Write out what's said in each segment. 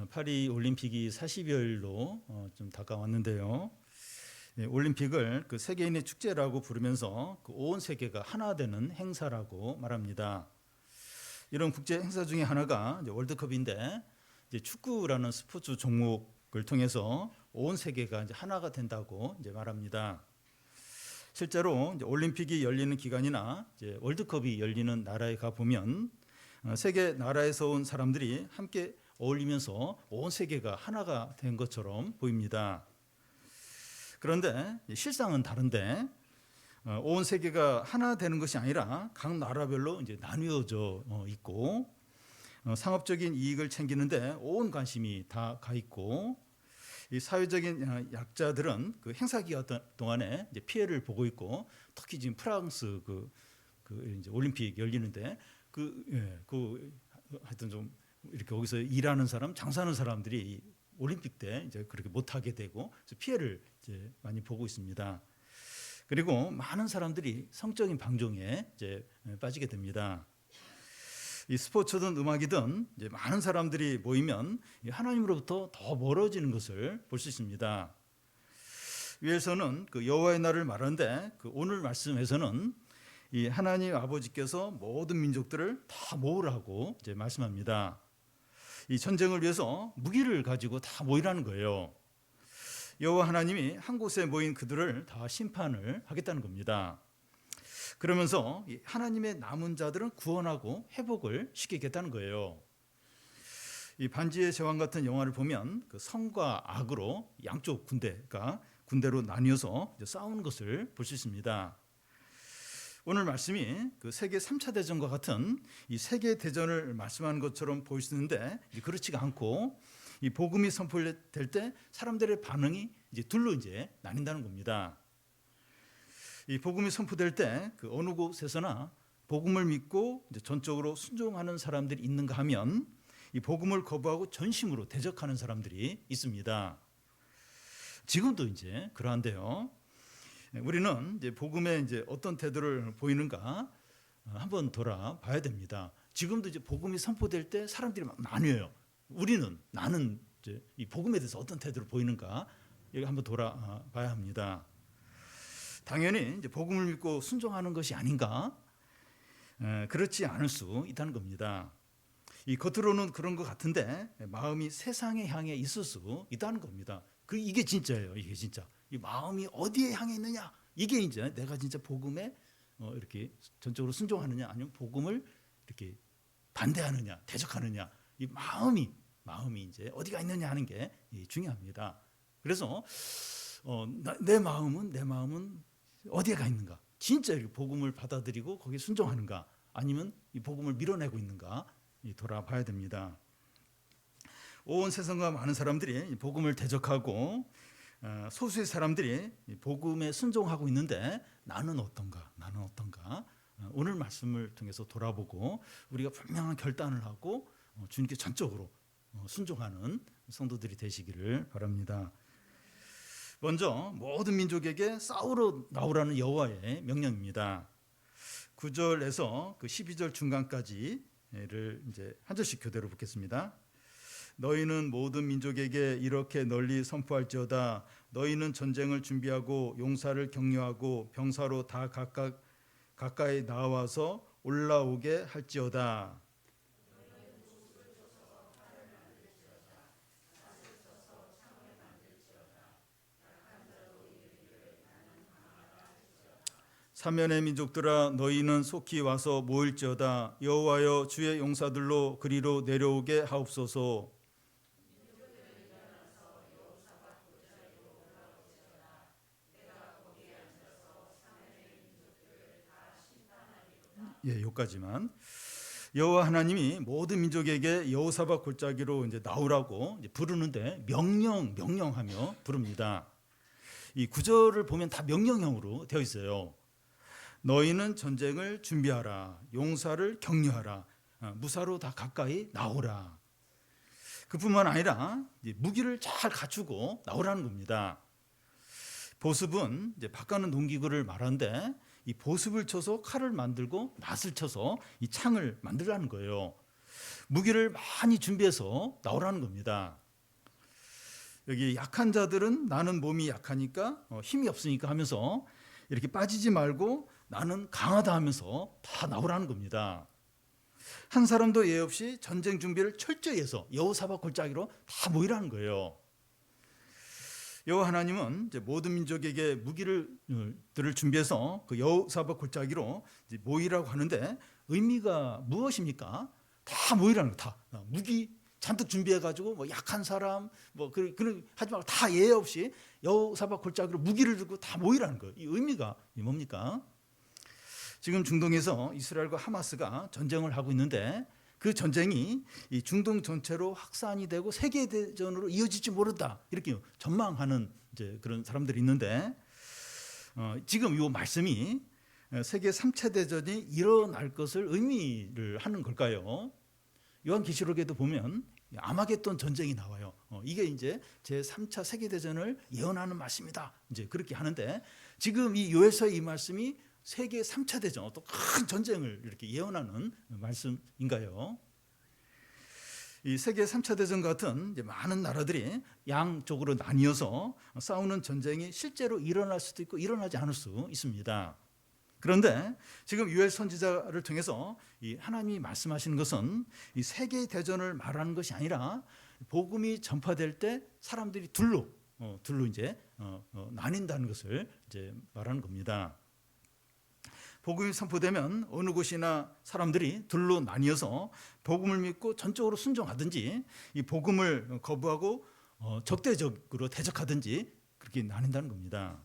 파리 올림픽이 40여일로 좀 다가왔는데요. 올림픽을 그 세계인의 축제라고 부르면서 그 온 세계가 하나 되는 행사라고 말합니다. 이런 국제 행사 중에 하나가 이제 월드컵인데, 이제 축구라는 스포츠 종목을 통해서 온 세계가 이제 하나가 된다고 이제 말합니다. 실제로 이제 올림픽이 열리는 기간이나 이제 월드컵이 열리는 나라에 가 보면 세계 나라에서 온 사람들이 함께 어울리면서 온 세계가 하나가 된 것처럼 보입니다. 그런데 실상은 다른데, 온 세계가 하나 되는 것이 아니라 각 나라별로 이제 나뉘어져 있고, 상업적인 이익을 챙기는데 온 관심이 다 가 있고, 이 사회적인 약자들은 그 행사 기간 동안에 이제 피해를 보고 있고, 특히 지금 프랑스 그 이제 올림픽 열리는데 하여튼 좀 이렇게 거기서 일하는 사람, 장사하는 사람들이 올림픽 때 이제 그렇게 못하게 되고 피해를 이제 많이 보고 있습니다. 그리고 많은 사람들이 성적인 방종에 이제 빠지게 됩니다. 이 스포츠든 음악이든 이제 많은 사람들이 모이면 하나님으로부터 더 멀어지는 것을 볼 수 있습니다. 위에서는 그 여호와의 날을 말하는데, 그 오늘 말씀에서는 이 하나님 아버지께서 모든 민족들을 다 모으라고 이제 말씀합니다. 이 전쟁을 위해서 무기를 가지고 다 모이라는 거예요. 여호와 하나님이 한 곳에 모인 그들을 다 심판을 하겠다는 겁니다. 그러면서 하나님의 남은 자들은 구원하고 회복을 시키겠다는 거예요. 이 반지의 제왕 같은 영화를 보면 그 성과 악으로 양쪽 군대로 나뉘어서 싸우는 것을 볼 수 있습니다. 오늘 말씀이 그 세계 3차 대전과 같은 이 세계 대전을 말씀하는 것처럼 보이시는데, 그렇지가 않고 이 복음이 선포될 때 사람들의 반응이 이제 둘로 이제 나뉜다는 겁니다. 이 복음이 선포될 때 그 어느 곳에서나 복음을 믿고 이제 전적으로 순종하는 사람들이 있는가 하면, 이 복음을 거부하고 전심으로 대적하는 사람들이 있습니다. 지금도 이제 그러한데요. 우리는 이제 복음에 이제 어떤 태도를 보이는가 한번 돌아봐야 됩니다. 지금도 이제 복음이 선포될 때 사람들이 막 나뉘어요. 나는 이제 이 복음에 대해서 어떤 태도를 보이는가, 여기 한번 돌아봐야 합니다. 당연히 이제 복음을 믿고 순종하는 것이 아닌가? 그렇지 않을 수 있다는 겁니다. 이 겉으로는 그런 것 같은데 마음이 세상에 향해 있을 수 있다는 겁니다. 이게 진짜예요. 이게 진짜. 이 마음이 어디에 향해 있느냐? 이게 이제 내가 진짜 복음에 이렇게 전적으로 순종하느냐, 아니면 복음을 이렇게 반대하느냐, 대적하느냐, 이 마음이 이제 어디가 있느냐 하는 게 중요합니다. 그래서 내 마음은 어디에 가 있는가? 진짜 이렇게 복음을 받아들이고 거기에 순종하는가, 아니면 이 복음을 밀어내고 있는가 돌아봐야 됩니다. 온 세상과 많은 사람들이 복음을 대적하고 소수의 사람들이 복음에 순종하고 있는데, 나는 어떤가? 오늘 말씀을 통해서 돌아보고 우리가 분명한 결단을 하고 주님께 전적으로 순종하는 성도들이 되시기를 바랍니다. 먼저 모든 민족에게 싸우러 나오라는 여호와의 명령입니다. 9절에서 그 12절 중간까지를 이제 한 절씩 교대로 듣겠습니다. 너희는 모든 민족에게 이렇게 널리 선포할지어다. 너희는 전쟁을 준비하고 용사를 격려하고 병사로 다 가까이 나와서 올라오게 할지어다. 사면의 민족들아, 너희는 속히 와서 모일지어다. 여호와여, 주의 용사들로 그리로 내려오게 하옵소서. 여기까지만. 여호와 하나님이 모든 민족에게 여호사밧 골짜기로 이제 나오라고 이제 부르는데, 명령하며 부릅니다. 이 구절을 보면 다 명령형으로 되어 있어요. 너희는 전쟁을 준비하라. 용사를 격려하라. 무사로 다 가까이 나오라. 그뿐만 아니라 무기를 잘 갖추고 나오라는 겁니다. 보습은 이제 바가는 농기구를 말하는데, 이 보습을 쳐서 칼을 만들고 낫을 쳐서 이 창을 만들라는 거예요. 무기를 많이 준비해서 나오라는 겁니다. 여기 약한 자들은 나는 몸이 약하니까 힘이 없으니까 하면서 이렇게 빠지지 말고 나는 강하다 하면서 다 나오라는 겁니다. 한 사람도 예 없이 전쟁 준비를 철저히 해서 여호사밧 골짜기로 다 모이라는 거예요. 여호와 하나님은 이제 모든 민족에게 무기들을 준비해서 그 여호사밧 골짜기로 이제 모이라고 하는데 의미가 무엇입니까? 다 모이라는 거, 다 무기 잔뜩 준비해가지고 뭐 약한 사람 뭐 그런 하지 말고 다 예외 없이 여호사밧 골짜기로 무기를 들고 다 모이라는 거예요. 이 의미가 뭡니까? 지금 중동에서 이스라엘과 하마스가 전쟁을 하고 있는데 그 전쟁이 이 중동 전체로 확산이 되고 세계 대전으로 이어질지 모른다 이렇게 전망하는 이제 그런 사람들이 있는데 지금 이 말씀이 세계 3차 대전이 일어날 것을 의미를 하는 걸까요? 요한계시록에도 보면 아마겟돈 전쟁이 나와요. 이게 이제 제 3차 세계 대전을 예언하는 말씀이다. 이제 그렇게 하는데 지금 이 요엘서의 이 말씀이 세계 3차 대전, 어떤 큰 전쟁을 이렇게 예언하는 말씀인가요? 이 세계 3차 대전 같은 이제 많은 나라들이 양쪽으로 나뉘어서 싸우는 전쟁이 실제로 일어날 수도 있고 일어나지 않을 수 있습니다. 그런데 지금 요엘 선지자를 통해서 이 하나님이 말씀하시는 것은 이 세계 대전을 말하는 것이 아니라 복음이 전파될 때 사람들이 둘로 이제 나뉜다는 것을 이제 말하는 겁니다. 복음이 선포되면 어느 곳이나 사람들이 둘로 나뉘어서 복음을 믿고 전적으로 순종하든지 이 복음을 거부하고 적대적으로 대적하든지 그렇게 나뉜다는 겁니다.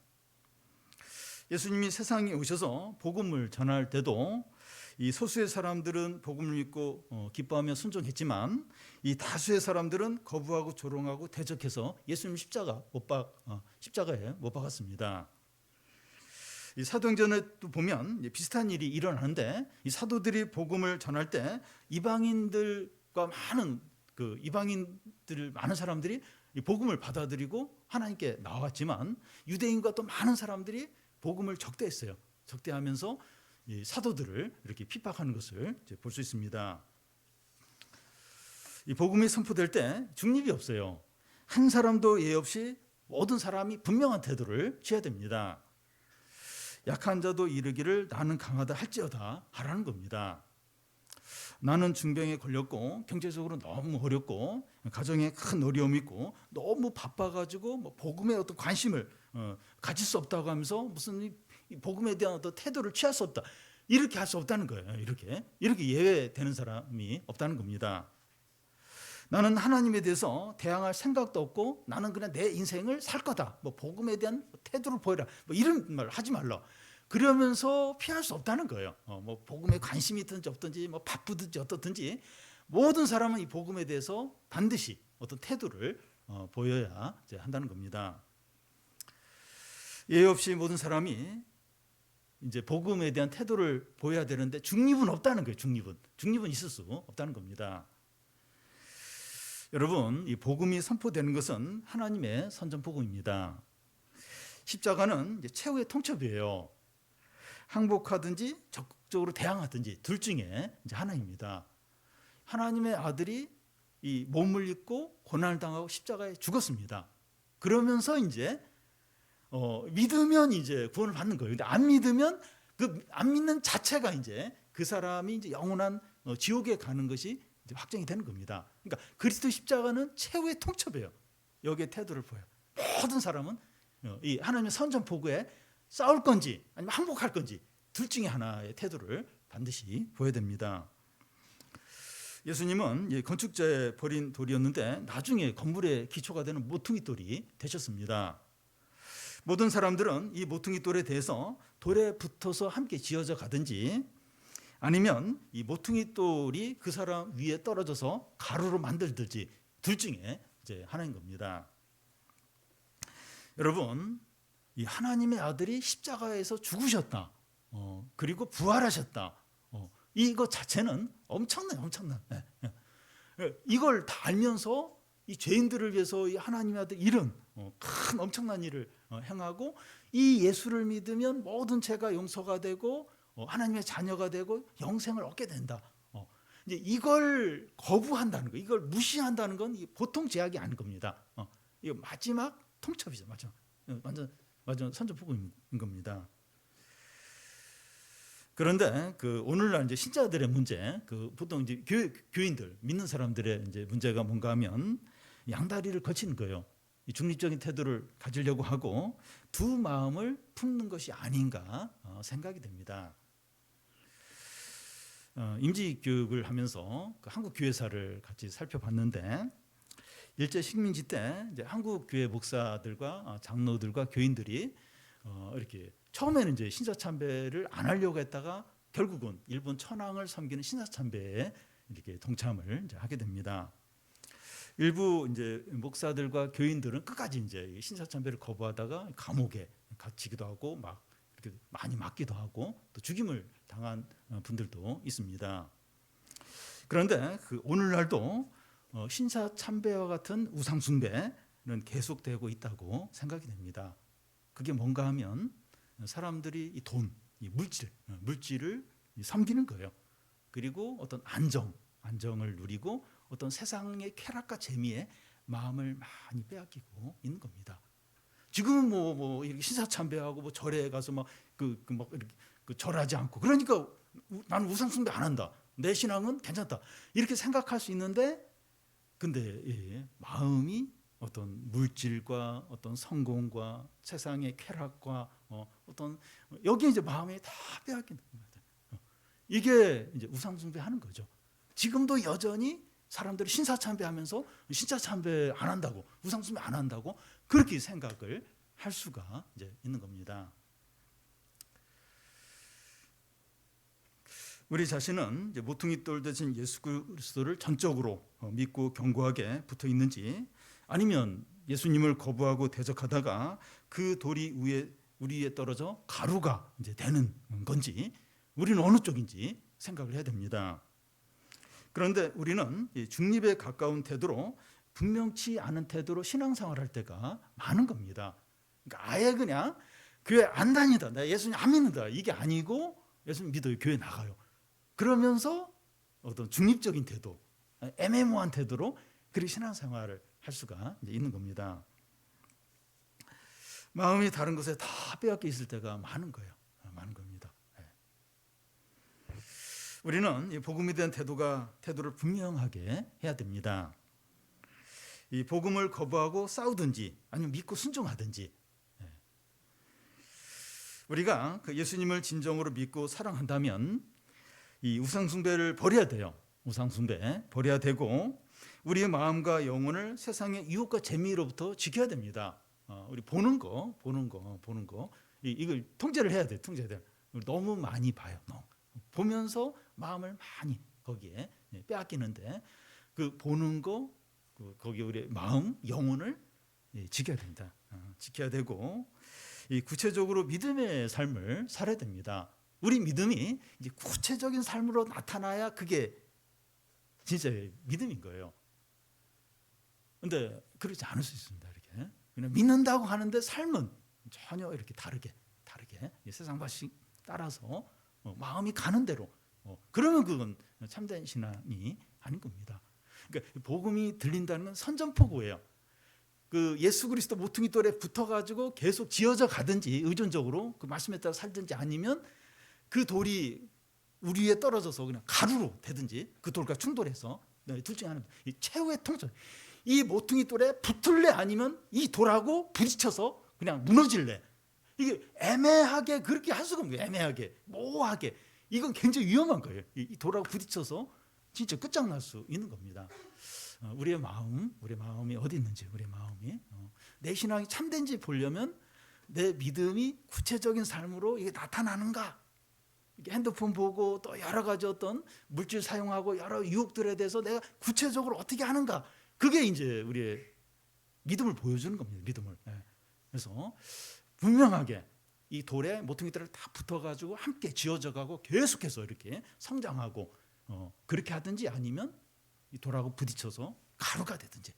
예수님이 세상에 오셔서 복음을 전할 때도 이 소수의 사람들은 복음을 믿고 기뻐하며 순종했지만 이 다수의 사람들은 거부하고 조롱하고 대적해서 예수님 십자가에 못 박았습니다. 이 사도행전에 또 보면 비슷한 일이 일어나는데 이 사도들이 복음을 전할 때 이방인들과 많은 사람들이 이 복음을 받아들이고 하나님께 나왔지만 유대인과 또 많은 사람들이 복음을 적대했어요. 적대하면서 이 사도들을 이렇게 핍박하는 것을 볼 수 있습니다. 이 복음이 선포될 때 중립이 없어요. 한 사람도 예 없이 모든 사람이 분명한 태도를 취해야 됩니다. 약한 자도 이르기를 나는 강하다 할지어다 하라는 겁니다. 나는 중병에 걸렸고 경제적으로 너무 어렵고 가정에 큰 어려움이 있고 너무 바빠가지고 뭐 복음에 어떤 관심을 가질 수 없다고 하면서 무슨 이 복음에 대한 어떤 태도를 취할 수 없다 이렇게 할 수 없다는 거예요. 이렇게 예외되는 사람이 없다는 겁니다. 나는 하나님에 대해서 대항할 생각도 없고 나는 그냥 내 인생을 살 거다. 뭐 복음에 대한 태도를 보여라. 뭐 이런 말 하지 말라. 그러면서 피할 수 없다는 거예요. 뭐 복음에 관심이 있든지 없든지 뭐 바쁘든지 어떻든지 모든 사람은 이 복음에 대해서 반드시 어떤 태도를 보여야 이제 한다는 겁니다. 예의 없이 모든 사람이 이제 복음에 대한 태도를 보여야 되는데 중립은 없다는 거예요. 중립은 있을 수 없다는 겁니다. 여러분, 이 복음이 선포되는 것은 하나님의 선전복음입니다. 십자가는 이제 최후의 통첩이에요. 항복하든지 적극적으로 대항하든지 둘 중에 이제 하나입니다. 하나님의 아들이 이 몸을 입고 고난을 당하고 십자가에 죽었습니다. 그러면서 이제 믿으면 이제 구원을 받는 거예요. 근데 안 믿으면 그 안 믿는 자체가 이제 그 사람이 이제 영원한 지옥에 가는 것이 이제 확정이 되는 겁니다. 그러니까 그리스도 십자가는 최후의 통첩이에요. 여기에 태도를 보여요. 모든 사람은 이 하나님의 선전포고에 싸울 건지 아니면 항복할 건지 둘 중에 하나의 태도를 반드시 보여야 됩니다. 예수님은 건축자에 버린 돌이었는데 나중에 건물의 기초가 되는 모퉁이 돌이 되셨습니다. 모든 사람들은 이 모퉁이 돌에 대해서 돌에 붙어서 함께 지어져 가든지 아니면 이 모퉁이 돌이 그 사람 위에 떨어져서 가루로 만들든지 둘 중에 이제 하나인 겁니다. 여러분, 이 하나님의 아들이 십자가에서 죽으셨다. 그리고 부활하셨다. 이거 자체는 엄청난. 이걸 다 알면서 이 죄인들을 위해서 이 하나님의 아들 이런 큰 엄청난 일을 행하고 이 예수를 믿으면 모든 죄가 용서가 되고 하나님의 자녀가 되고 영생을 얻게 된다. 이제 이걸 거부한다는 거, 이걸 무시한다는 건 보통 제약이 아닌 겁니다. 이거 마지막 통첩이죠, 마지막. 완전 선전포고인 겁니다. 그런데 그 오늘날 이제 신자들의 문제, 그 보통 이제 교인들, 믿는 사람들의 이제 문제가 뭔가 하면 양다리를 거치는 거예요. 이 중립적인 태도를 가지려고 하고 두 마음을 품는 것이 아닌가 생각이 됩니다. 임지 교육을 하면서 그 한국 교회사를 같이 살펴봤는데 일제 식민지 때 이제 한국 교회 목사들과 장로들과 교인들이 이렇게 처음에는 이제 신사참배를 안 하려고 했다가 결국은 일본 천황을 섬기는 신사참배에 이렇게 동참을 이제 하게 됩니다. 일부 이제 목사들과 교인들은 끝까지 이제 신사참배를 거부하다가 감옥에 갇히기도 하고 막 이렇게 많이 맞기도 하고 또 죽임을 당한 분들도 있습니다. 그런데 그 오늘날도 신사참배와 같은 우상숭배는 계속되고 있다고 생각이 됩니다. 그게 뭔가 하면 사람들이 이 돈, 이 물질을 섬기는 거예요. 그리고 어떤 안정을 누리고 어떤 세상의 쾌락과 재미에 마음을 많이 빼앗기고 있는 겁니다. 지금은 뭐 이렇게 신사참배하고 뭐 절에 가서 막 이렇게 절하지 않고 그러니까 나는 우상숭배 안 한다. 내 신앙은 괜찮다. 이렇게 생각할 수 있는데 근데 마음이 어떤 물질과 어떤 성공과 세상의 쾌락과 어떤 여기 이제 마음이 다 빼앗기는 거예요. 이게 이제 우상숭배하는 거죠. 지금도 여전히 사람들이 신사참배하면서 신사참배 안 한다고 우상숭배 안 한다고 그렇게 생각을 할 수가 이제 있는 겁니다. 우리 자신은 이제 모퉁이 돌 대신 예수 그리스도를 전적으로 믿고 견고하게 붙어 있는지 아니면 예수님을 거부하고 대적하다가 그 돌이 우리 위에 떨어져 가루가 이제 되는 건지 우리는 어느 쪽인지 생각을 해야 됩니다. 그런데 우리는 중립에 가까운 태도로 분명치 않은 태도로 신앙생활할 때가 많은 겁니다. 그러니까 아예 그냥 교회 안 다니다, 나 예수님 안 믿는다 이게 아니고 예수님 믿어요, 교회 나가요. 그러면서 어떤 중립적인 태도, 애매모호한 태도로 그렇게 신앙생활을 할 수가 이제 있는 겁니다. 마음이 다른 것에 다 빼앗겨 있을 때가 많은 거예요. 많은 겁니다. 우리는 이 복음에 대한 태도를 분명하게 해야 됩니다. 이 복음을 거부하고 싸우든지 아니면 믿고 순종하든지 우리가 그 예수님을 진정으로 믿고 사랑한다면 이 우상숭배를 버려야 돼요. 우상숭배 버려야 되고 우리의 마음과 영혼을 세상의 유혹과 재미로부터 지켜야 됩니다. 우리 보는 거 이걸 통제를 해야 돼. 통제해야 돼. 너무 많이 봐요. 보면서 마음을 많이 거기에 빼앗기는데 그 보는 거 거기 우리 마음 영혼을 지켜야 됩니다. 지켜야 되고 이 구체적으로 믿음의 삶을 살아야 됩니다. 우리 믿음이 이제 구체적인 삶으로 나타나야 그게 진짜 믿음인 거예요. 그런데 그렇지 않을 수 있습니다. 이렇게 그냥 믿는다고 하는데 삶은 전혀 이렇게 다르게 세상 방식 따라서 마음이 가는 대로 그러면 그건 참된 신앙이 아닌 겁니다. 그러니까 복음이 들린다는 건 선전포고예요. 그 예수 그리스도 모퉁이 돌에 붙어가지고 계속 지어져 가든지 의존적으로 그 말씀에 따라 살든지 아니면 그 돌이 우리 위에 떨어져서 그냥 가루로 되든지 그 돌과 충돌해서 둘 중에 하나는 이 최후의 통솔. 이 모퉁이 돌에 붙을래 아니면 이 돌하고 부딪혀서 그냥 무너질래. 이게 애매하게 그렇게 할 수가 없는 거예요. 애매하게 모호하게 이건 굉장히 위험한 거예요. 이 돌하고 부딪혀서 진짜 끝장날 수 있는 겁니다. 우리의 마음이 어디 있는지 우리의 마음이 내 신앙이 참된지 보려면 내 믿음이 구체적인 삶으로 이게 나타나는가. 핸드폰 보고 또 여러 가지 어떤 물질 사용하고 여러 유혹들에 대해서 내가 구체적으로 어떻게 하는가. 그게 이제 우리의 믿음을 보여주는 겁니다. 믿음을. 그래서 분명하게 이 돌에 모퉁이들을 다 붙어가지고 함께 지어져가고 계속해서 이렇게 성장하고 그렇게 하든지 아니면 이 돌하고 부딪혀서 가루가 되든지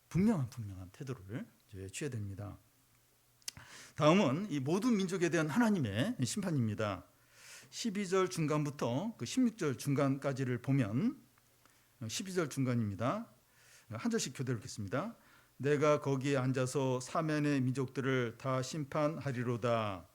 분명한 태도를 취해야 됩니다. 다음은 이 모든 민족에 대한 하나님의 심판입니다. 12절 중간부터 그 16절 중간까지를 보면 12절 중간입니다. 한 절씩 교대로 읽겠습니다. 내가 거기에 앉아서 사면의 민족들을 다 심판하리로다.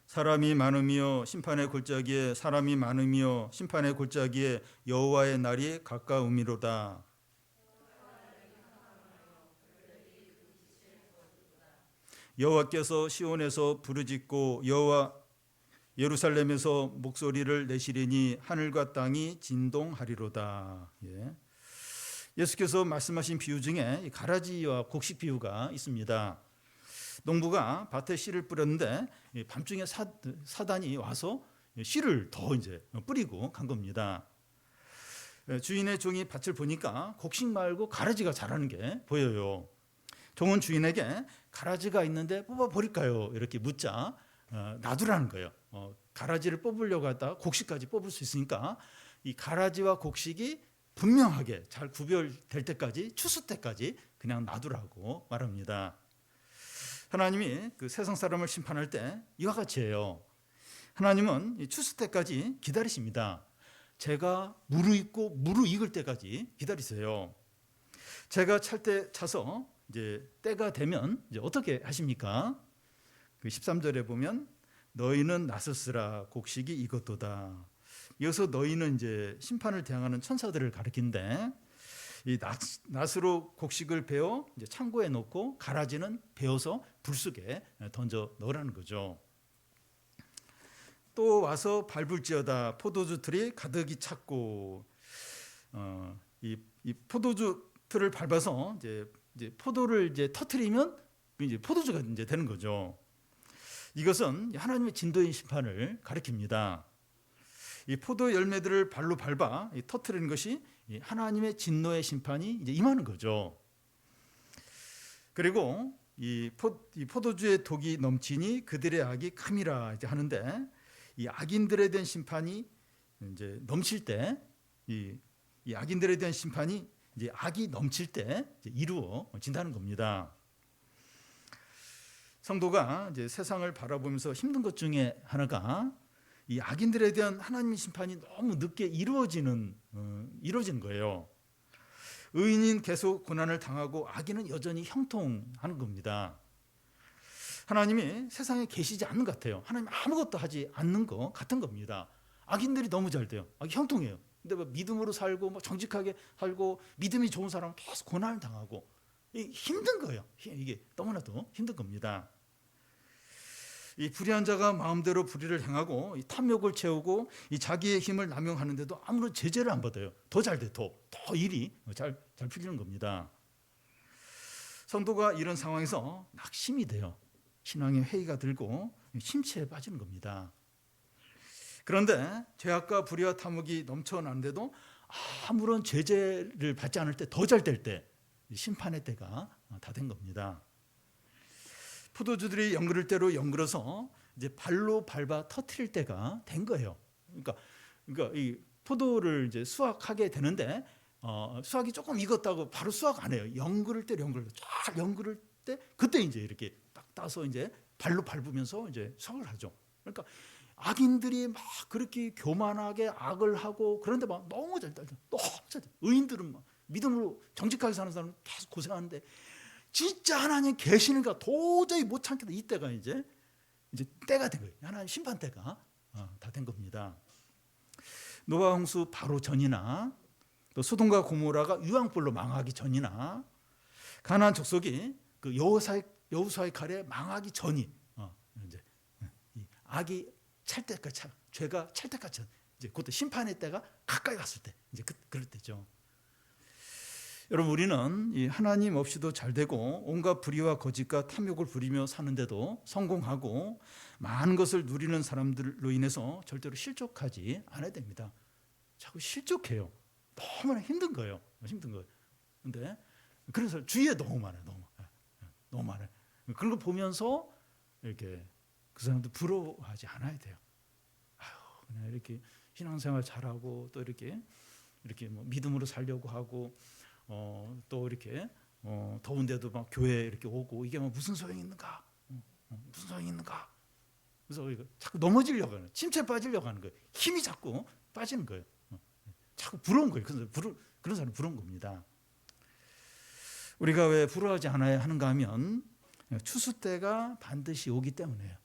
사람이 많으며 심판의 골짜기에 사람이 많으며 심판의 골짜기에 여호와의 날이 가까우미로다. 여호와께서 시온에서 부르짖고 여호와 예루살렘에서 목소리를 내시리니 하늘과 땅이 진동하리로다. 예수께서 말씀하신 비유 중에 가라지와 곡식 비유가 있습니다. 농부가 밭에 씨를 뿌렸는데 밤중에 사단이 와서 씨를 더 이제 뿌리고 간 겁니다. 주인의 종이 밭을 보니까 곡식 말고 가라지가 자라는 게 보여요. 종은 주인에게 가라지가 있는데 뽑아 버릴까요? 이렇게 묻자 놔두라는 거예요. 가라지를 뽑으려고 하다가 곡식까지 뽑을 수 있으니까 이 가라지와 곡식이 분명하게 잘 구별될 때까지 추수 때까지 그냥 놔두라고 말합니다. 하나님이 그 세상 사람을 심판할 때 이와 같이 해요. 하나님은 이 추수 때까지 기다리십니다. 제가 무르익을 때까지 기다리세요. 제가 차서 이제 때가 되면 이제 어떻게 하십니까? 그 13절에 보면 너희는 나섰으라 곡식이 익었도다. 여기서 너희는 이제 심판을 대항하는 천사들을 가리킨데 이 낫으로 곡식을 베어 이제 창고에 넣고 가라지는 베어서 불 속에 던져 넣으라는 거죠. 또 와서 밟을지어다 포도주 틀이 가득히 찼고 이 포도주 틀을 밟아서 이제 포도를 이제 터트리면 이제 포도주가 이제 되는 거죠. 이것은 하나님의 진도인 심판을 가리킵니다. 이 포도 열매들을 발로 밟아 터트리는 것이 하나님의 진노의 심판이 이제 임하는 거죠. 그리고 이 포도주의 독이 넘치니 그들의 악이 큼이라 이제 하는데 이 악인들에 대한 심판이 이제 넘칠 때 이 악인들에 대한 심판이 이제 악이 넘칠 때 이제 이루어진다는 겁니다. 성도가 이제 세상을 바라보면서 힘든 것 중에 하나가 이 악인들에 대한 하나님의 심판이 너무 늦게 이루어지는 거예요. 의인은 계속 고난을 당하고 악인은 여전히 형통하는 겁니다. 하나님이 세상에 계시지 않는 것 같아요. 하나님 아무것도 하지 않는 것 같은 겁니다. 악인들이 너무 잘 돼요. 형통해요. 근데 뭐 믿음으로 살고 정직하게 살고 믿음이 좋은 사람은 계속 고난을 당하고 힘든 거예요. 이게 너무나도 힘든 겁니다. 이 불의한 자가 마음대로 불의를 행하고 이 탐욕을 채우고 이 자기의 힘을 남용하는데도 아무런 제재를 안 받아요. 더 잘 돼, 더 일이 잘 풀리는 겁니다. 성도가 이런 상황에서 낙심이 돼요. 신앙의 회의가 들고 심취에 빠지는 겁니다. 그런데 죄악과 불의와 탐욕이 넘쳐나는데도 아무런 제재를 받지 않을 때 더 잘 될 때 심판의 때가 다 된 겁니다. 포도주들이 연그를 대로 연그러서 이제 발로 밟아 터트릴 때가 된 거예요. 그러니까 이 포도를 이제 수확하게 되는데 수확이 조금 익었다고 바로 수확 안 해요. 연그를 때 쫙 연그를 때 그때 이제 이렇게 딱 따서 이제 발로 밟으면서 이제 수확을 하죠. 그러니까 악인들이 막 그렇게 교만하게 악을 하고 그런데 막 너무 잘 따져. 너무 잘. 의인들은 막 믿음으로 정직하게 사는 사람은 계속 고생하는데 진짜 하나님 계시니까 도저히 못 참겠다. 이때가 이제 때가 된 거예요. 하나님 심판 때가 다 된 겁니다. 노아 홍수 바로 전이나 또 소돔과 고모라가 유황불로 망하기 전이나 가나안 족속이 그 여호수아의 칼에 망하기 전이 이제 이 악이 찰 때까지 죄가 찰 때까지 이제 그때 심판의 때가 가까이 갔을 때 이제 그럴 때죠. 여러분 우리는 이 하나님 없이도 잘 되고 온갖 불의와 거짓과 탐욕을 부리며 사는데도 성공하고 많은 것을 누리는 사람들로 인해서 절대로 실족하지 않아야 됩니다. 자꾸 실족해요. 너무나 힘든 거예요. 근데 그래서 주위에 너무 많아요. 너무 많아요. 그런 거 보면서 이렇게 그 사람들 부러워하지 않아야 돼요. 그냥 이렇게 신앙생활 잘하고 또 이렇게 이렇게 뭐 믿음으로 살려고 하고 또 이렇게 더운데도 막 교회에 이렇게 오고 이게 뭐 무슨 소용이 있는가? 무슨 소용이 있는가? 그래서 이거 자꾸 넘어지려고 하는, 침체에 빠지려고 하는 거예요. 힘이 자꾸 빠지는 거예요. 자꾸 부러운 거예요. 그래서 그런 사람 부러운 겁니다. 우리가 왜 부러워하지 않아야 하는가 하면 추수 때가 반드시 오기 때문에요.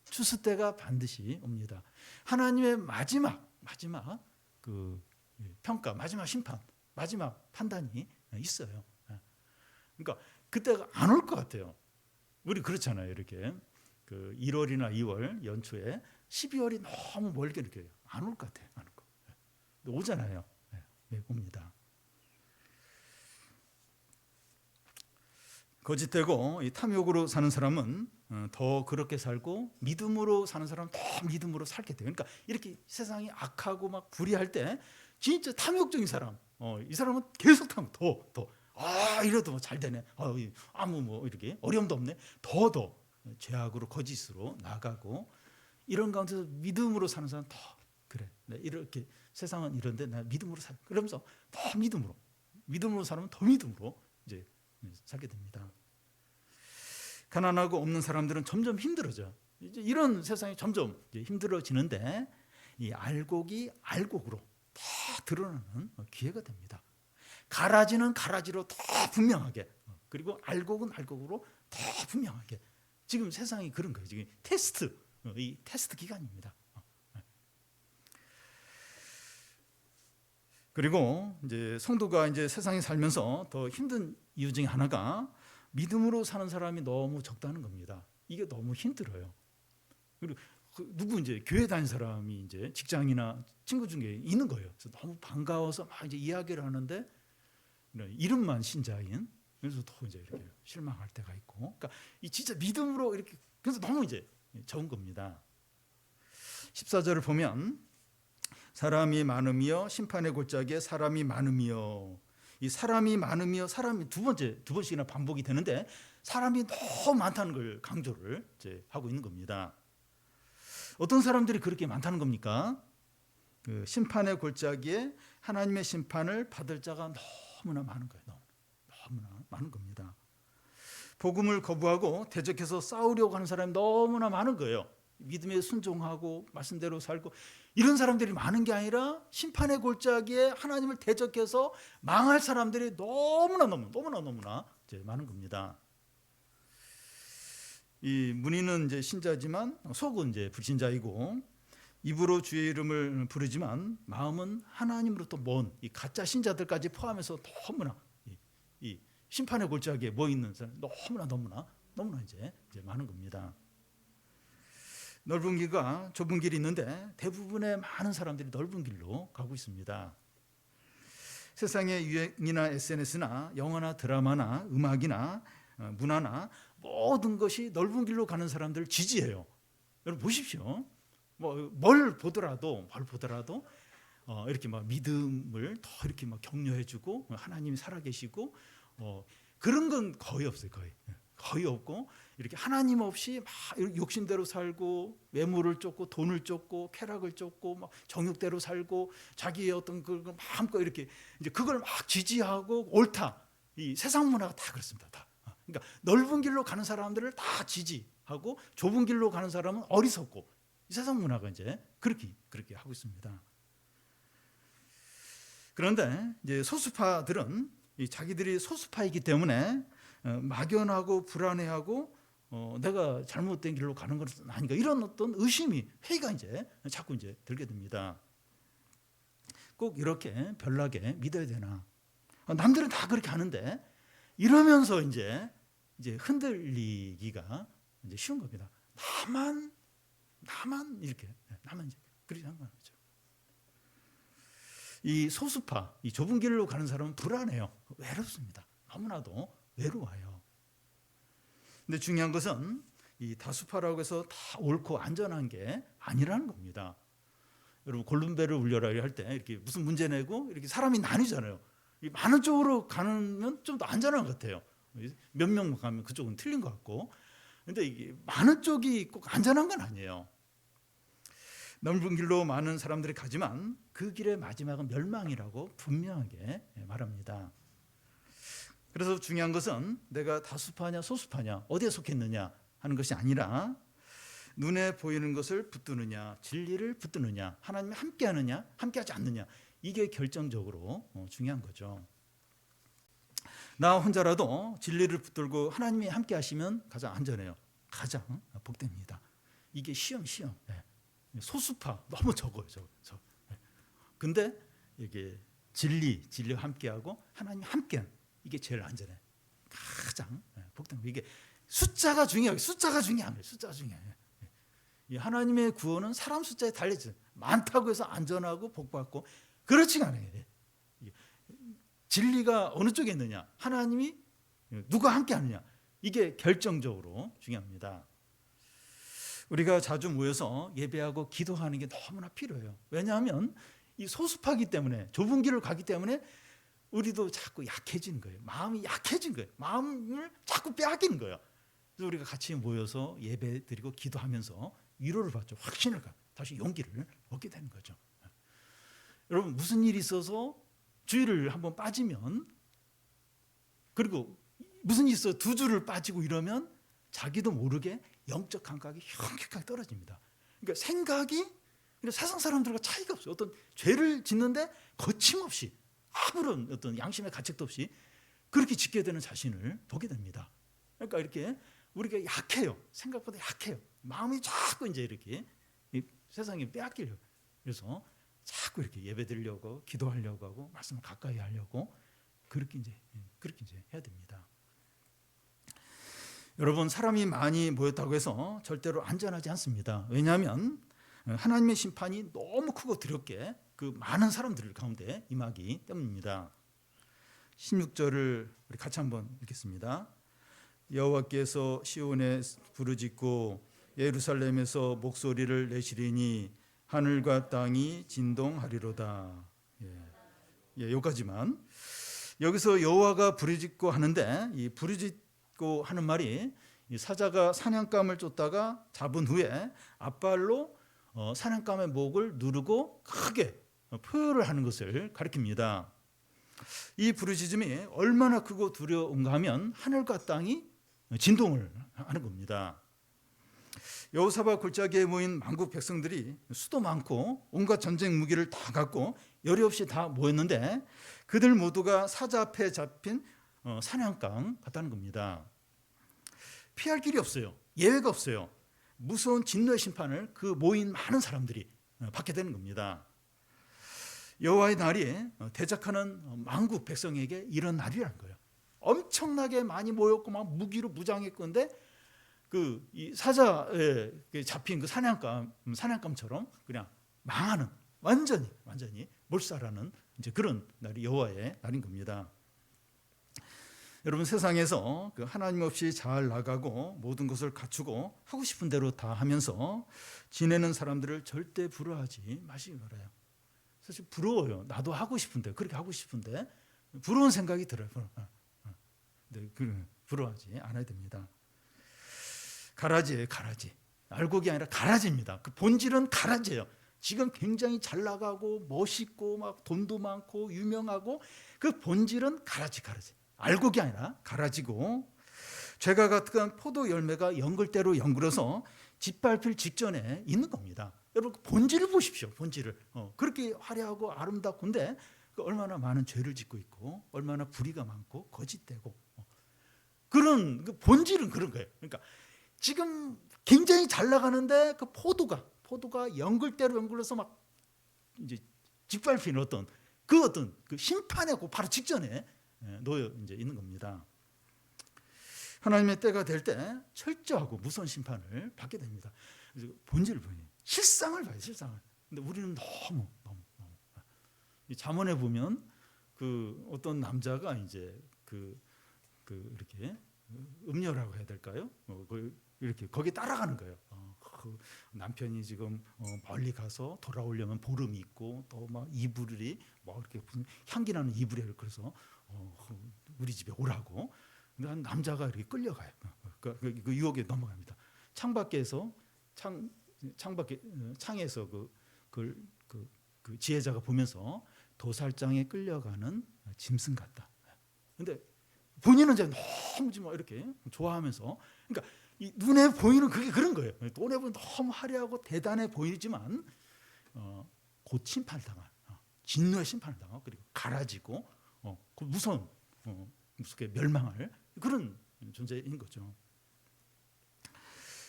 추수 때가 반드시 옵니다. 하나님의 마지막 그 평가, 마지막 심판, 마지막 판단이 있어요. 그러니까 그때가 안 올 것 같아요. 우리 그렇잖아요. 이렇게 그 1월이나 2월 연초에 12월이 너무 멀게 느껴요. 안 올 것 같아요. 안 올 것. 근데 오잖아요. 옵니다. 거짓되고 이 탐욕으로 사는 사람은 더 그렇게 살고, 믿음으로 사는 사람은 더 믿음으로 살게 돼요. 그러니까 이렇게 세상이 악하고 막 불의할 때 진짜 탐욕적인 사람, 이 사람은 계속 탐욕, 더 이래도 뭐 잘 되네, 아무 뭐 이렇게 어려움도 없네, 더 죄악으로 거짓으로 나가고, 이런 가운데서 믿음으로 사는 사람은 더 그래, 이렇게 세상은 이런데 나 믿음으로 살, 그러면서 더 믿음으로 살면 더 믿음으로 이제 살게 됩니다. 가난하고 없는 사람들은 점점 힘들어져. 이제 이런 세상이 점점 이제 힘들어지는데, 이 알곡이 알곡으로 더 드러나는 기회가 됩니다. 가라지는 가라지로 더 분명하게, 그리고 알곡은 알곡으로 더 분명하게. 지금 세상이 그런 거예요. 지금 이 테스트 기간입니다. 그리고 이제 성도가 이제 세상에 살면서 더 힘든 이유 중에 하나가 믿음으로 사는 사람이 너무 적다는 겁니다. 이게 너무 힘들어요. 그리고 누구 이제 교회 다니는 사람이 이제 직장이나 친구 중에 있는 거예요. 그래서 너무 반가워서 막 이제 이야기를 하는데 이름만 신자인, 그래서 더 이제 이렇게 실망할 때가 있고. 그러니까 이 진짜 믿음으로 이렇게, 그래서 너무 이제 적은 겁니다. 14절을 보면 사람이 많으며 심판의 골짜기에 사람이 많으며, 이 사람이 많으며, 사람이 두 번씩이나 반복이 되는데 사람이 너무 많다는 걸 강조를 이제 하고 있는 겁니다. 어떤 사람들이 그렇게 많다는 겁니까? 그 심판의 골짜기에 하나님의 심판을 받을 자가 너무나 많은 거예요. 너무나 많은 겁니다. 복음을 거부하고 대적해서 싸우려고 하는 사람이 너무나 많은 거예요. 믿음에 순종하고 말씀대로 살고, 이런 사람들이 많은 게 아니라 심판의 골짜기에 하나님을 대적해서 망할 사람들이 너무나 이제 많은 겁니다. 이 문의는 이제 신자지만 속은 이제 불신자이고, 입으로 주의 이름을 부르지만 마음은 하나님으로부터 먼 이 가짜 신자들까지 포함해서 너무나 이 심판의 골짜기에 뭐 있는 사람 너무나 이제 많은 겁니다. 넓은 길과 좁은 길이 있는데 대부분의 많은 사람들이 넓은 길로 가고 있습니다. 세상의 유행이나 SNS나 영화나 드라마나 음악이나 문화나 모든 것이 넓은 길로 가는 사람들을 지지해요. 여러분 보십시오. 뭘 보더라도 이렇게 막 믿음을 더 이렇게 막 격려해주고, 하나님이 살아계시고, 그런 건 거의 없어요. 거의 없고, 이렇게 하나님 없이 막 욕심대로 살고, 외모를 쫓고, 돈을 쫓고, 쾌락을 쫓고, 막 정욕대로 살고, 자기의 어떤 그 마음껏 이렇게 이제 그걸 막 지지하고 옳다. 이 세상 문화가 다 그렇습니다. 다. 그러니까 넓은 길로 가는 사람들을 다 지지하고, 좁은 길로 가는 사람은 어리석고, 이 세상 문화가 이제 그렇게 하고 있습니다. 그런데 이제 소수파들은 자기들이 소수파이기 때문에 막연하고 불안해하고, 내가 잘못된 길로 가는 것은 아닌가, 이런 어떤 회의가 이제 자꾸 이제 들게 됩니다. 꼭 이렇게 별나게 믿어야 되나? 남들은 다 그렇게 하는데, 이러면서 이제 흔들리기가 이제 쉬운 겁니다. 나만 이렇게, 나만 이제 그렇게 하는 거죠. 이 소수파, 이 좁은 길로 가는 사람은 불안해요. 외롭습니다. 너무나도 외로워요. 근데 중요한 것은 이 다수파라고 해서 다 옳고 안전한 게 아니라는 겁니다. 여러분 골룸벨을 울려라 할 때 이렇게 무슨 문제 내고 이렇게 사람이 나뉘잖아요. 이 많은 쪽으로 가면 좀 더 안전한 것 같아요. 몇 명 가면 그쪽은 틀린 것 같고, 근데 이게 많은 쪽이 꼭 안전한 건 아니에요. 넓은 길로 많은 사람들이 가지만 그 길의 마지막은 멸망이라고 분명하게 말합니다. 그래서 중요한 것은 내가 다수파냐 소수파냐 어디에 속했느냐 하는 것이 아니라 눈에 보이는 것을 붙드느냐 진리를 붙드느냐 하나님이 함께하느냐 함께하지 않느냐 이게 결정적으로 중요한 거죠. 나 혼자라도 진리를 붙들고 하나님이 함께하시면 가장 안전해요. 가장 복됩니다. 이게 시험. 소수파 너무 적어요. 근데 이게 진리와 함께하고 하나님이 함께한 이게 제일 안전해. 가장 복된 거. 이게 숫자가 중요해요. 숫자가 중요해요. 이 하나님의 구원은 사람 숫자에 달려있어요. 많다고 해서 안전하고 복받고 그렇지가 않아요. 진리가 어느 쪽에 있느냐, 하나님이 누가 함께하느냐 이게 결정적으로 중요합니다. 우리가 자주 모여서 예배하고 기도하는 게 너무나 필요해요. 왜냐하면 이 소수파기 때문에 좁은 길을 가기 때문에 우리도 자꾸 약해지는 거예요. 마음이 약해진 거예요. 마음을 자꾸 빼앗기는 거예요. 그래서 우리가 같이 모여서 예배 드리고 기도하면서 위로를 받죠. 확신을 갖고 다시 용기를 얻게 되는 거죠. 여러분 무슨 일이 있어서 주일을 한번 빠지면 그리고 무슨 일이 있어서 두 주를 빠지고 이러면 자기도 모르게 영적 감각이 현격하게 떨어집니다. 그러니까 생각이 세상 사람들과 차이가 없어요. 어떤 죄를 짓는데 거침없이 아무런 어떤 양심의 가책도 없이 그렇게 짓게 되는 자신을 보게 됩니다. 그러니까 이렇게 우리가 약해요. 생각보다 약해요. 마음이 자꾸 이제 이렇게 세상에 빼앗기려고. 그래서 자꾸 이렇게 예배드리려고 기도하려고 하고 말씀을 가까이 하려고 그렇게 이제 해야 됩니다. 여러분 사람이 많이 모였다고 해서 절대로 안전하지 않습니다. 왜냐하면 하나님의 심판이 너무 크고 두렵게 그 많은 사람들 가운데 임하기 때문입니다. 16절을 우리 같이 한번 읽겠습니다. 여호와께서 시온에 부르짖고 예루살렘에서 목소리를 내시리니 하늘과 땅이 진동하리로다. 여기까지만. 여기서 여호와가 부르짖고 하는데 이 부르짖고 하는 말이 이 사자가 사냥감을 쫓다가 잡은 후에 앞발로 사냥감의 목을 누르고 크게 포효를 하는 것을 가리킵니다. 이 부르짖음이 얼마나 크고 두려운가 하면 하늘과 땅이 진동을 하는 겁니다. 여호사밧 골짜기에 모인 만국 백성들이 수도 많고 온갖 전쟁 무기를 다 갖고 여리 없이 다 모였는데 그들 모두가 사자 앞에 잡힌 사냥감 같다는 겁니다. 피할 길이 없어요. 예외가 없어요. 무서운 진노의 심판을 그 모인 많은 사람들이 받게 되는 겁니다. 여호와의 날이 대적하는 만국 백성에게 이런 날이라는 거예요. 엄청나게 많이 모였고 막 무기로 무장했건데 이 사자에 잡힌 그 사냥감처럼 그냥 망하는 완전히 몰살하는 이제 그런 날이 여호와의 날인 겁니다. 여러분 세상에서 그 하나님 없이 잘 나가고 모든 것을 갖추고 하고 싶은 대로 다 하면서 지내는 사람들을 절대 부러워하지 마시기 바라요. 사실 부러워요. 나도 하고 싶은데 그렇게 하고 싶은데 부러운 생각이 들어요. 부러워하지 않아야 됩니다. 가라지예요. 가라지. 알곡이 아니라 가라지입니다. 그 본질은 가라지예요. 지금 굉장히 잘 나가고 멋있고 막 돈도 많고 유명하고 그 본질은 가라지. 알곡이 아니라 가라지고 죄가 같은 포도 열매가 연글대로 연글어서 짓밟힐 직전에 있는 겁니다. 여러분 본질을 보십시오. 본질을 그렇게 화려하고 아름답고인데 얼마나 많은 죄를 짓고 있고 얼마나 불의가 많고 거짓되고 그런 그 본질은 그런 거예요. 그러니까 지금 굉장히 잘 나가는데 그 포도가 연글대로 연글어서 막 이제 짓밟히는 어떤 그 심판의 그 바로 직전에 놓여 이제 있는 겁니다. 하나님의 때가 될 때 철저하고 무서운 심판을 받게 됩니다. 그래서 본질을 보니 실상을 봐요. 실상을. 근데 우리는 너무 이 잠언에 보면 그 어떤 남자가 이제 이렇게 음녀라고 해야 될까요? 이렇게 거기 따라가는 거예요. 그 남편이 지금 멀리 가서 돌아오려면 보름이 있고 또 막 이불이 뭐 이렇게 무슨 향기 나는 이불에 그래서 우리 집에 오라고. 근데 남자가 이렇게 끌려가요. 그 유혹에 넘어갑니다. 창밖에서 창에서 그 지혜자가 보면서 도살장에 끌려가는 짐승 같다. 근데 본인은 이제 너무 뭐 이렇게 좋아하면서, 그러니까 이 눈에 보이는 그게 그런 거예요. 눈에 보면 너무 화려하고 대단해 보이지만 곧 심판을 당할, 진노의 심판을 당하고, 그리고 갈아지고 그 무서운 무섭게 멸망할 그런 존재인 거죠.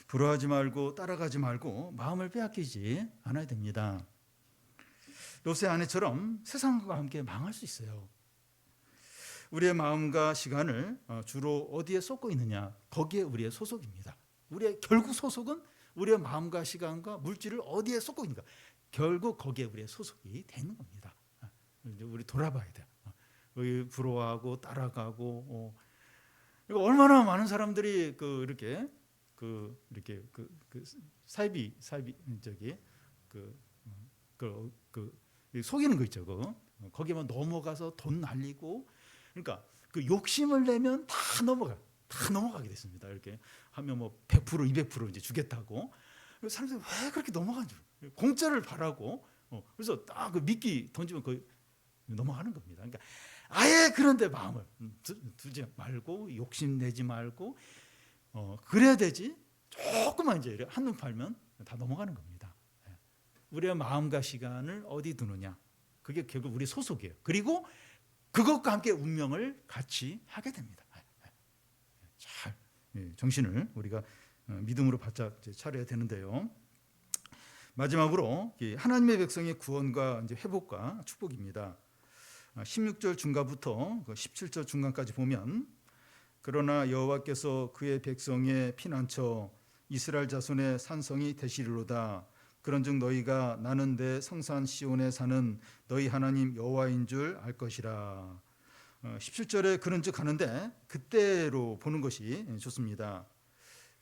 부러워하지 말고 따라가지 말고 마음을 빼앗기지 않아야 됩니다. 롯의 아내처럼 세상과 함께 망할 수 있어요. 우리의 마음과 시간을 주로 어디에 쏟고 있느냐, 거기에 우리의 소속입니다. 우리의 결국 소속은 우리의 마음과 시간과 물질을 어디에 쏟고 있는가, 결국 거기에 우리의 소속이 되는 겁니다. 이제 우리 돌아봐야 돼요. 우리 부러워하고 따라가고, 얼마나 많은 사람들이 이렇게 사이비 저기 속이는 거 있죠. 거기에만 넘어가서 돈 날리고, 그러니까 그 욕심을 내면 다 넘어가게 됐습니다. 이렇게 하면 뭐 100%, 200% 이제 주겠다고. 사람들이 왜 그렇게 넘어가는지, 공짜를 바라고, 그래서 딱 그 미끼 던지면 거의 넘어가는 겁니다. 그러니까 아예 그런데 마음을 두지 말고, 욕심 내지 말고, 그래야 되지. 조금만 이제 한눈 팔면 다 넘어가는 겁니다. 우리의 마음과 시간을 어디 두느냐, 그게 결국 우리 소속이에요. 그리고 그것과 함께 운명을 같이 하게 됩니다. 잘 정신을 우리가 믿음으로 바짝 차려야 되는데요. 마지막으로 하나님의 백성의 구원과 이제 회복과 축복입니다. 16절 중간부터 17절 중간까지 보면, 그러나 여호와께서 그의 백성의 피난처 이스라엘 자손의 산성이 되시리로다. 그런즉 너희가 나는 내 성산 시온에 사는 너희 하나님 여호와인 줄 알 것이라. 17절에 그런즉 하는데 그때로 보는 것이 좋습니다.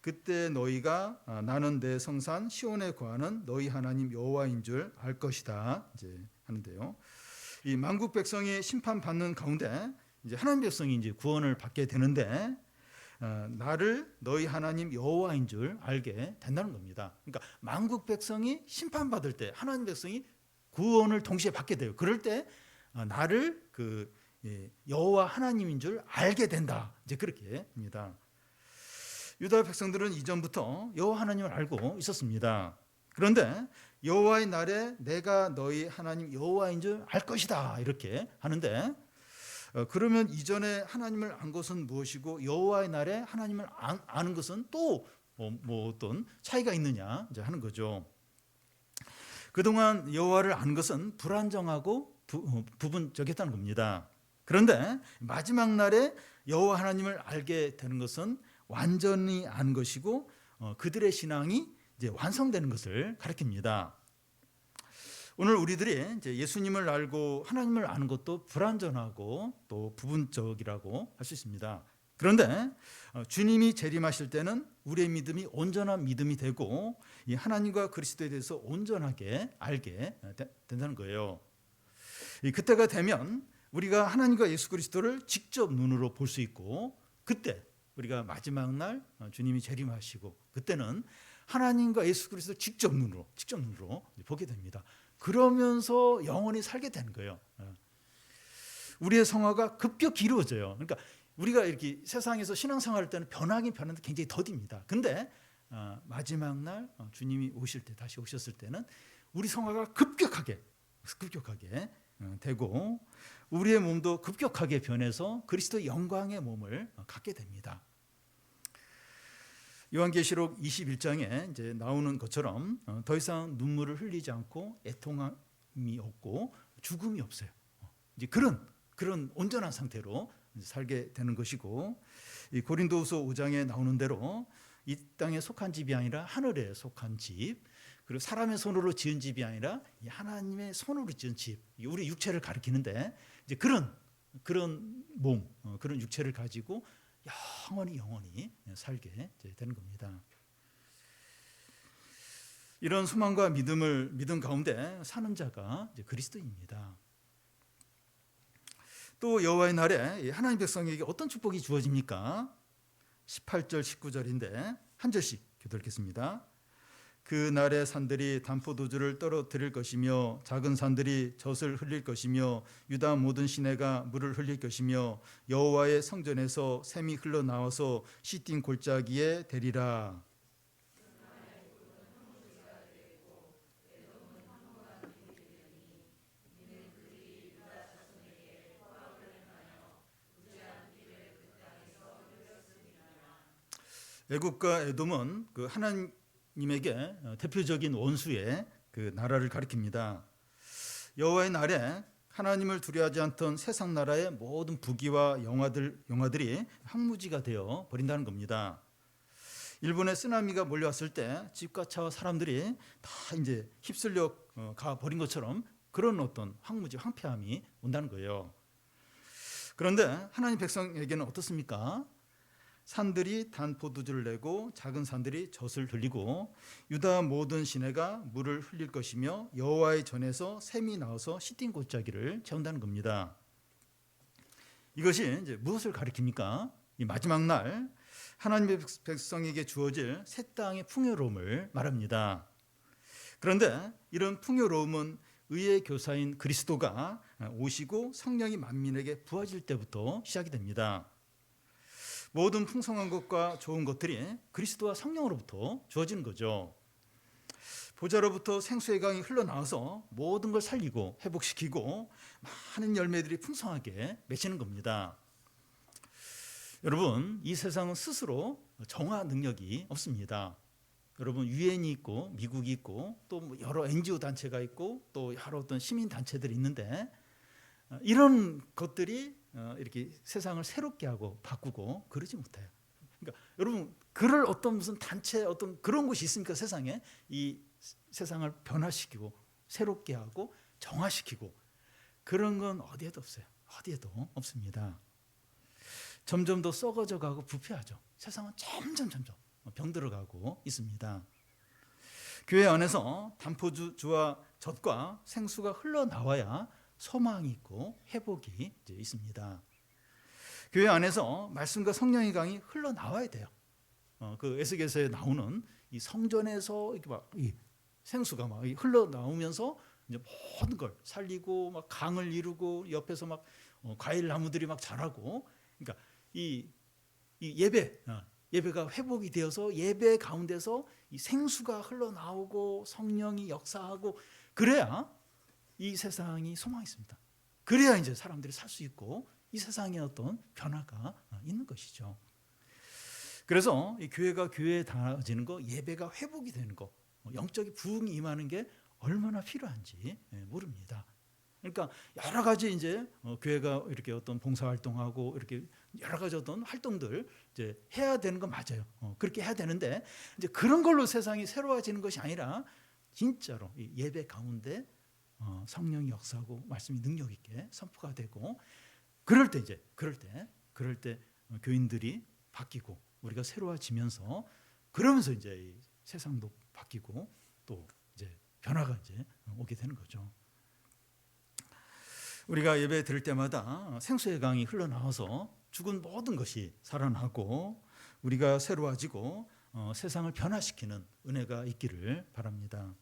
그때 너희가 나는 내 성산 시온에 거하는 너희 하나님 여호와인 줄 알 것이다 이제 하는데요. 이 만국 백성이 심판받는 가운데 이제 하나님 백성이 이제 구원을 받게 되는데, 나를 너희 하나님 여호와인 줄 알게 된다는 겁니다. 그러니까 만국 백성이 심판받을 때 하나님 백성이 구원을 동시에 받게 돼요. 그럴 때 나를 여호와 하나님인 줄 알게 된다. 이제 그렇게 합니다. 유다 백성들은 이전부터 여호와 하나님을 알고 있었습니다. 그런데 여호와의 날에 내가 너희 하나님 여호와인 줄 알 것이다 이렇게 하는데, 그러면 이전에 하나님을 안 것은 무엇이고 여호와의 날에 하나님을 아는 것은 또 뭐 어떤 차이가 있느냐 이제 하는 거죠. 그동안 여호와를 아는 것은 불안정하고 부분적이었다는 겁니다. 그런데 마지막 날에 여호와 하나님을 알게 되는 것은 완전히 아는 것이고, 그들의 신앙이 이제 완성되는 것을 가리킵니다. 오늘 우리들이 이제 예수님을 알고 하나님을 아는 것도 불완전하고 또 부분적이라고 할 수 있습니다. 그런데 주님이 재림하실 때는 우리의 믿음이 온전한 믿음이 되고, 이 하나님과 그리스도에 대해서 온전하게 알게 된다는 거예요. 그때가 되면 우리가 하나님과 예수 그리스도를 직접 눈으로 볼 수 있고, 그때 우리가 마지막 날 주님이 재림하시고, 그때는 하나님과 예수 그리스도를 직접 눈으로 보게 됩니다. 그러면서 영원히 살게 되는 거예요. 우리의 성화가 급격히 이루어져요. 그러니까 우리가 이렇게 세상에서 신앙생활할 때는 변하긴 변하는데 굉장히 더딥니다. 근데 마지막 날 주님이 오실 때, 다시 오셨을 때는 우리 성화가 급격하게 되고, 우리의 몸도 급격하게 변해서 그리스도의 영광의 몸을 갖게 됩니다. 요한계시록 21장에 이제 나오는 것처럼 더 이상 눈물을 흘리지 않고 애통함이 없고 죽음이 없어요. 이제 그런 온전한 상태로 살게 되는 것이고, 이 고린도후서 5장에 나오는 대로 이 땅에 속한 집이 아니라 하늘에 속한 집, 그리고 사람의 손으로 지은 집이 아니라 하나님의 손으로 지은 집, 우리 육체를 가리키는데, 이제 그런 몸, 그런 육체를 가지고 영원히 살게 되는 겁니다. 이런 소망과 믿음 가운데 사는 자가 이제 그리스도입니다. 또 여호와의 날에 하나님 백성에게 어떤 축복이 주어집니까? 18절 19절인데 한 절씩 교독하겠습니다. 그 날에 산들이 단포도주를 떨어뜨릴 것이며 작은 산들이 젖을 흘릴 것이며 유다 모든 시내가 물을 흘릴 것이며 여호와의 성전에서 샘이 흘러나와서 시딘 골짜기에 대리라. 애국과 에돔은 그 하나님에게 대표적인 원수의 그 나라를 가리킵니다. 여호와의 날에 하나님을 두려워하지 않던 세상 나라의 모든 부귀와 영화들이 황무지가 되어 버린다는 겁니다. 일본에 쓰나미가 몰려왔을 때 집과 차와 사람들이 다 이제 휩쓸려 가 버린 것처럼 그런 어떤 황무지, 황폐함이 온다는 거예요. 그런데 하나님 백성에게는 어떻습니까? 산들이 단포도주를 내고 작은 산들이 젖을 흘리고 유다 모든 시내가 물을 흘릴 것이며 여호와의 전에서 샘이 나와서 시딘 골짜기를 채운다는 겁니다. 이것이 이제 무엇을 가리킵니까? 이 마지막 날 하나님의 백성에게 주어질 새 땅의 풍요로움을 말합니다. 그런데 이런 풍요로움은 의의 교사인 그리스도가 오시고 성령이 만민에게 부어질 때부터 시작이 됩니다. 모든 풍성한 것과 좋은 것들이 그리스도와 성령으로부터 주어지는 거죠. 보좌로부터 생수의 강이 흘러나와서 모든 걸 살리고 회복시키고 많은 열매들이 풍성하게 맺히는 겁니다. 여러분, 이 세상은 스스로 정화 능력이 없습니다. 여러분, 유엔이 있고 미국이 있고 또 여러 NGO 단체가 있고 또 여러 어떤 시민 단체들이 있는데 이런 것들이 이렇게 세상을 새롭게 하고 바꾸고 그러지 못해요. 그러니까 여러분, 그럴 어떤 무슨 단체 어떤 그런 곳이 있습니까? 세상에 이 세상을 변화시키고 새롭게 하고 정화시키고 그런 건 어디에도 없어요. 어디에도 없습니다. 점점 더 썩어져 가고 부패하죠. 세상은 점점 병들어가고 있습니다. 교회 안에서 단포주와 젖과 생수가 흘러나와야 소망이 있고 회복이 이제 있습니다. 교회 안에서 말씀과 성령의 강이 흘러나와야 돼요. 그 에스겔서에 나오는 이 성전에서 이렇게 막 이 생수가 막 흘러나오면서 이제 모든 걸 살리고 막 강을 이루고 옆에서 막 과일 나무들이 막 자라고, 그러니까 이 예배가 회복이 되어서 예배 가운데서 이 생수가 흘러나오고 성령이 역사하고 그래야 이 세상이 소망이 있습니다. 그래야 이제 사람들이 살 수 있고 이 세상에 어떤 변화가 있는 것이죠. 그래서 이 교회가 교회에 닿아지는 거, 예배가 회복이 되는 거, 영적인 부흥이 임하는 게 얼마나 필요한지 모릅니다. 그러니까 여러 가지 이제 교회가 이렇게 어떤 봉사 활동하고 이렇게 여러 가지 어떤 활동들 이제 해야 되는 건 맞아요. 그렇게 해야 되는데 이제 그런 걸로 세상이 새로워지는 것이 아니라 진짜로 이 예배 가운데 성령이 역사하고 말씀이 능력 있게 선포가 되고 그럴 때 교인들이 바뀌고 우리가 새로워지면서 그러면서 이제 이 세상도 바뀌고 또 이제 변화가 이제 오게 되는 거죠. 우리가 예배 드릴 때마다 생수의 강이 흘러나와서 죽은 모든 것이 살아나고 우리가 새로워지고 세상을 변화시키는 은혜가 있기를 바랍니다.